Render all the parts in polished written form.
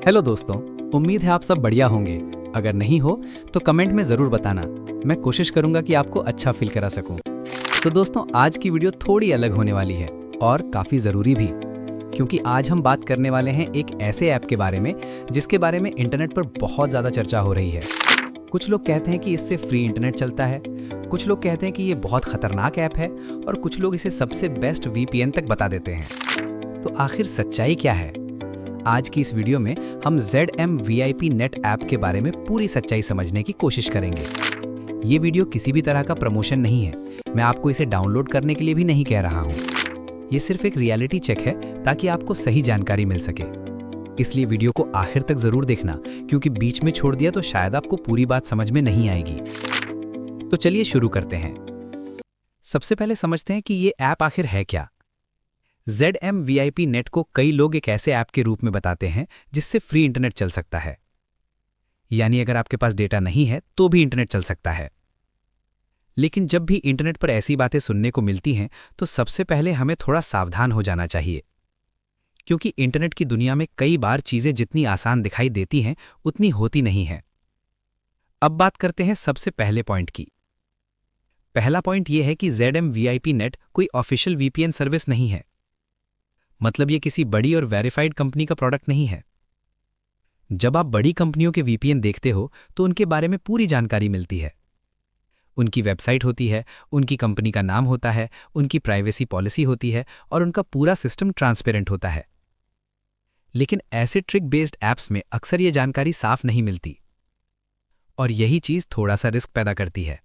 Hello दोस्तों। उम्मीद है आप सब बढ़िया होंगे। अगर नहीं हो तो कमेंट में ज़रूर बताना। मैं कोशिश करूंगा कि आपको अच्छा फील करा सकूं। तो दोस्तों, आज की वीडियो थोड़ी अलग होने वाली है और काफ़ी ज़रूरी भी, क्योंकि आज हम बात करने वाले हैं एक ऐसे ऐप के बारे में जिसके बारे में इंटरनेट पर बहुत ज़्यादा चर्चा हो रही है। कुछ लोग कहते हैं कि इससे फ्री इंटरनेट चलता है, कुछ लोग कहते हैं कि ये बहुत खतरनाक ऐप है और कुछ लोग इसे सबसे बेस्ट वीपीएन तक बता देते हैं। तो आखिर सच्चाई क्या है? आज की इस वीडियो में हम ZM VIP नेट ऐप के बारे में पूरी सच्चाई समझने की कोशिश करेंगे। ये वीडियो किसी भी तरह का प्रमोशन नहीं है। मैं आपको इसे डाउनलोड करने के लिए भी नहीं कह रहा हूँ। ये सिर्फ एक रियलिटी चेक है ताकि आपको सही जानकारी मिल सके। इसलिए वीडियो को आखिर तक जरूर देखना, क्योंकि बीच में छोड़ दिया तो शायद आपको पूरी बात समझ में नहीं आएगी। तो चलिए शुरू करते हैं। सबसे पहले समझते हैं कि ये ऐप आखिर है क्या। ZM VIP नेट को कई लोग एक ऐसे ऐप के रूप में बताते हैं जिससे फ्री इंटरनेट चल सकता है। यानी अगर आपके पास डेटा नहीं है तो भी इंटरनेट चल सकता है। लेकिन जब भी इंटरनेट पर ऐसी बातें सुनने को मिलती हैं तो सबसे पहले हमें थोड़ा सावधान हो जाना चाहिए, क्योंकि इंटरनेट की दुनिया में कई बार चीजें जितनी आसान दिखाई देती हैं उतनी होती नहीं हैं। अब बात करते हैं सबसे पहले पॉइंट की। पहला पॉइंट यह है कि ZM VIP नेट कोई ऑफिशियल VPN सर्विस नहीं है। मतलब ये किसी बड़ी और वेरीफाइड कंपनी का प्रोडक्ट नहीं है। जब आप बड़ी कंपनियों के VPN देखते हो तो उनके बारे में पूरी जानकारी मिलती है। उनकी वेबसाइट होती है, उनकी कंपनी का नाम होता है, उनकी प्राइवेसी पॉलिसी होती है और उनका पूरा सिस्टम ट्रांसपेरेंट होता है। लेकिन ऐसे ट्रिक बेस्ड ऐप्स में अक्सर ये जानकारी साफ नहीं मिलती, और यही चीज़ थोड़ा सा रिस्क पैदा करती है।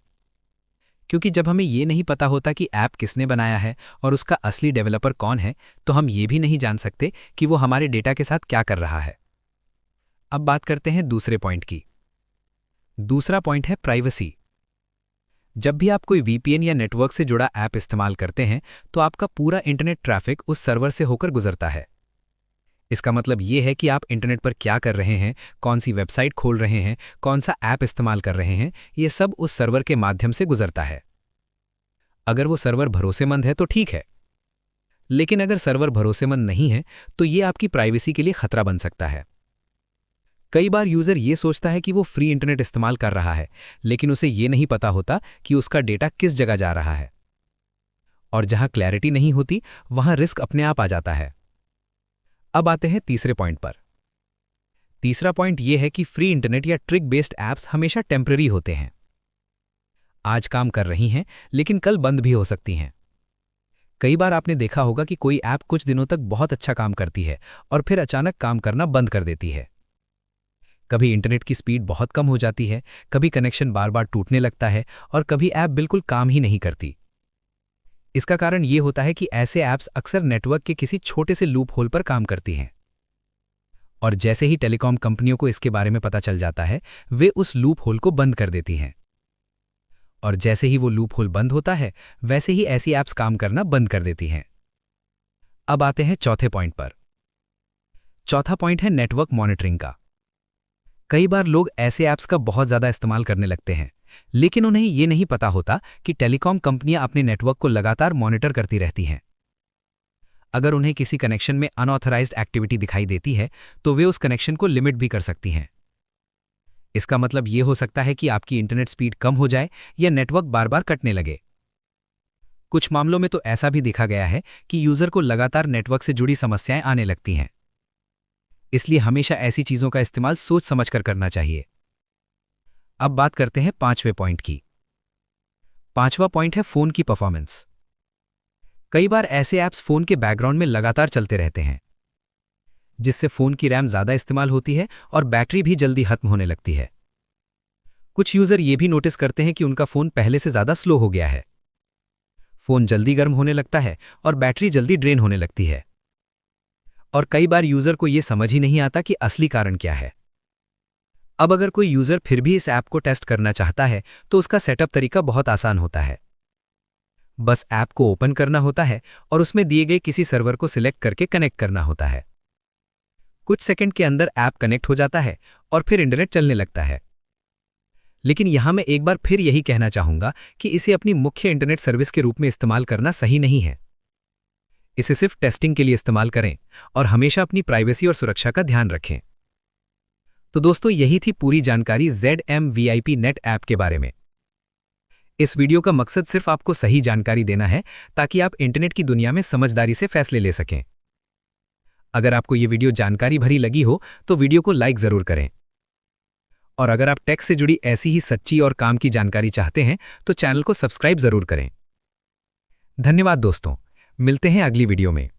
क्योंकि जब हमें ये नहीं पता होता कि ऐप किसने बनाया है और उसका असली डेवलपर कौन है, तो हम ये भी नहीं जान सकते कि वो हमारे डेटा के साथ क्या कर रहा है। अब बात करते हैं दूसरे पॉइंट की। दूसरा पॉइंट है प्राइवेसी। जब भी आप कोई VPN या नेटवर्क से जुड़ा ऐप इस्तेमाल करते हैं तो आपका पूरा इंटरनेट ट्रैफिक उस सर्वर से होकर गुजरता है। इसका मतलब ये है कि आप इंटरनेट पर क्या कर रहे हैं, कौन सी वेबसाइट खोल रहे हैं, कौन सा ऐप इस्तेमाल कर रहे हैं, ये सब उस सर्वर के माध्यम से गुजरता है। अगर वो सर्वर भरोसेमंद है तो ठीक है, लेकिन अगर सर्वर भरोसेमंद नहीं है तो ये आपकी प्राइवेसी के लिए खतरा बन सकता है। कई बार यूजर ये सोचता है कि वो फ्री इंटरनेट इस्तेमाल कर रहा है, लेकिन उसे ये नहीं पता होता कि उसका डेटा किस जगह जा रहा है। और जहां क्लैरिटी नहीं होती वहां रिस्क अपने आप आ जाता है। अब आते हैं तीसरे पॉइंट पर। तीसरा पॉइंट यह है कि फ्री इंटरनेट या ट्रिक बेस्ड ऐप्स हमेशा टेम्पररी होते हैं। आज काम कर रही हैं लेकिन कल बंद भी हो सकती हैं। कई बार आपने देखा होगा कि कोई ऐप कुछ दिनों तक बहुत अच्छा काम करती है और फिर अचानक काम करना बंद कर देती है। कभी इंटरनेट की स्पीड बहुत कम हो जाती है, कभी कनेक्शन बार बार टूटने लगता है और कभी ऐप बिल्कुल काम ही नहीं करती। इसका कारण ये होता है कि ऐसे ऐप्स अक्सर नेटवर्क के किसी छोटे से लूप होल पर काम करती हैं, और जैसे ही टेलीकॉम कंपनियों को इसके बारे में पता चल जाता है वे उस लूप होल को बंद कर देती हैं। और जैसे ही वो लूप होल बंद होता है वैसे ही ऐसी ऐप्स काम करना बंद कर देती हैं। अब आते हैं चौथे पॉइंट पर। चौथा पॉइंट है नेटवर्क मॉनिटरिंग का। कई बार लोग ऐसे ऐप्स का बहुत ज़्यादा इस्तेमाल करने लगते हैं, लेकिन उन्हें ये नहीं पता होता कि टेलीकॉम कंपनियां अपने नेटवर्क को लगातार मॉनिटर करती रहती हैं। अगर उन्हें किसी कनेक्शन में अनऑथराइज्ड एक्टिविटी दिखाई देती है तो वे उस कनेक्शन को लिमिट भी कर सकती हैं। इसका मतलब ये हो सकता है कि आपकी इंटरनेट स्पीड कम हो जाए या नेटवर्क बार बार कटने लगे। कुछ मामलों में तो ऐसा भी देखा गया है कि यूजर को लगातार नेटवर्क से जुड़ी समस्याएं आने लगती हैं। इसलिए हमेशा ऐसी चीजों का इस्तेमाल सोच समझकर करना चाहिए। अब बात करते हैं पांचवें पॉइंट की। पांचवा पॉइंट है फोन की परफॉर्मेंस। कई बार ऐसे ऐप्स फोन के बैकग्राउंड में लगातार चलते रहते हैं, जिससे फोन की रैम ज्यादा इस्तेमाल होती है और बैटरी भी जल्दी खत्म होने लगती है। कुछ यूजर ये भी नोटिस करते हैं कि उनका फोन पहले से ज्यादा स्लो हो गया है। फोन जल्दी गर्म होने लगता है और बैटरी जल्दी ड्रेन होने लगती है। और कई बार यूजर को यह समझ ही नहीं आता कि असली कारण क्या है। अब अगर कोई यूजर फिर भी इस ऐप को टेस्ट करना चाहता है तो उसका सेटअप तरीका बहुत आसान होता है। बस ऐप को ओपन करना होता है और उसमें दिए गए किसी सर्वर को सिलेक्ट करके कनेक्ट करना होता है। कुछ सेकंड के अंदर ऐप कनेक्ट हो जाता है और फिर इंटरनेट चलने लगता है। लेकिन यहां मैं एक बार फिर यही कहना चाहूंगा कि इसे अपनी मुख्य इंटरनेट सर्विस के रूप में इस्तेमाल करना सही नहीं है। इसे सिर्फ टेस्टिंग के लिए इस्तेमाल करें और हमेशा अपनी प्राइवेसी और सुरक्षा का ध्यान रखें। तो दोस्तों यही थी पूरी जानकारी ZM VIP नेट ऐप के बारे में। इस वीडियो का मकसद सिर्फ आपको सही जानकारी देना है ताकि आप इंटरनेट की दुनिया में समझदारी से फैसले ले सकें। अगर आपको ये वीडियो जानकारी भरी लगी हो तो वीडियो को लाइक जरूर करें। और अगर आप टेक से जुड़ी ऐसी ही सच्ची और काम की जानकारी चाहते हैं तो चैनल को सब्सक्राइब जरूर करें। धन्यवाद दोस्तों, मिलते हैं अगली वीडियो में।